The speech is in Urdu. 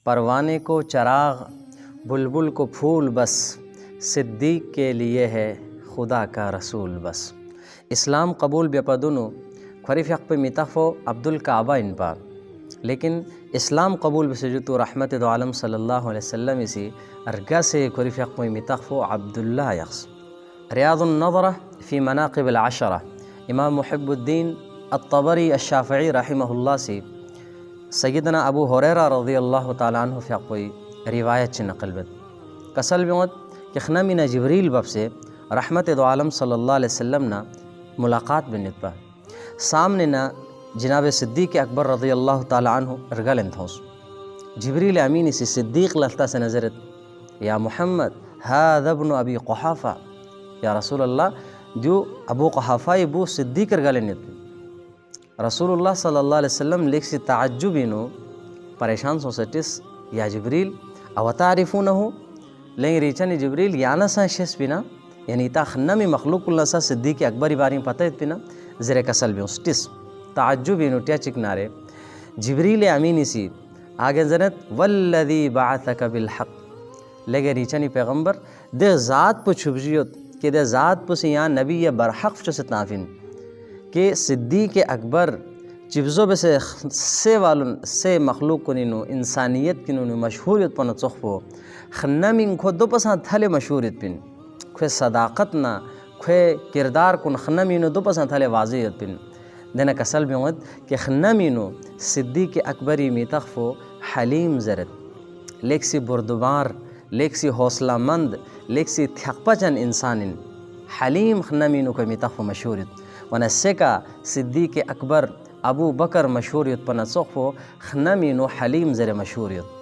پروانے کو چراغ بلبل کو پھول بس، صدیق کے لیے ہے خدا کا رسول بس. اسلام قبول بیپدونو خریف حق پہ میتافو عبدالکعبہ ان پا، لیکن اسلام قبول بسجدو رحمت دو عالم صلی اللہ علیہ وسلم اسی ارگا سے خریف حق پہ میتافو عبداللہ یخص. ریاض النظرہ فی مناقب العشرہ امام محب الدین الطبری الشافعی رحمہ اللہ سے سیدنا ابو ہریرہ رضی اللہ تعالیٰ عنہ فی حق پہ روایت چھ نقل بد کسل بیوت کہ خنمین جبریل باب سے رحمت دو عالم صلی اللہ علیہ وسلم نا ملاقات بنت پا سامنے نا جناب صدیق اکبر رضی اللہ تعالیٰ عنہ ارگل انتھوس. جبریل امین اسی صدیق لفتا سے نظرت یا محمد هذا ابن ابی قحافہ، یا رسول اللہ جو ابو قحافہ ابو صدیق ارگل انت. رسول اللہ صلی اللہ علیہ وسلم لیک سی تعجب انو پریشان سو سٹس یا جبریل او تعرفونہو لیں ریچن جبریل یانا سا شس بنا یعنی تا خنمی مخلوق اللہ سا صدیق اکبری باریں پتہ بنا زیر کسل بیوں سٹس تعجب انو ٹیا چکنارے جبریل امین اسی آگے زنت والذی بعثک بالحق لگے ریچنی پیغمبر دے ذات پو چھبجیت کہ دے ذات پو سیاں نبی برحق چو ستنافن کہ صدیق اکبر چبزو بسے سے والن سے مخلوق کنینو انسانیت کنینو مشہوریت پنا تصخفو خنمین کھو دو پسان تھلے مشہوریت پن کھوے صداقت نا کھوے کردار کن خنمینو دو پسان تھلے واضحیت پن دینا کسل بیوت کہ خنمینو صدیق اکبری میتخفو حلیم زرد لیک سی بردبار لیک سی حوصلہ مند لیک سی تھقپچن انسان حلیم خنمینو کو میتخفو مشہوریت ونسکا صدیق اکبر ابو بکر مشہوریت پنا صخفو خنمینو حلیم زر مشہوریت.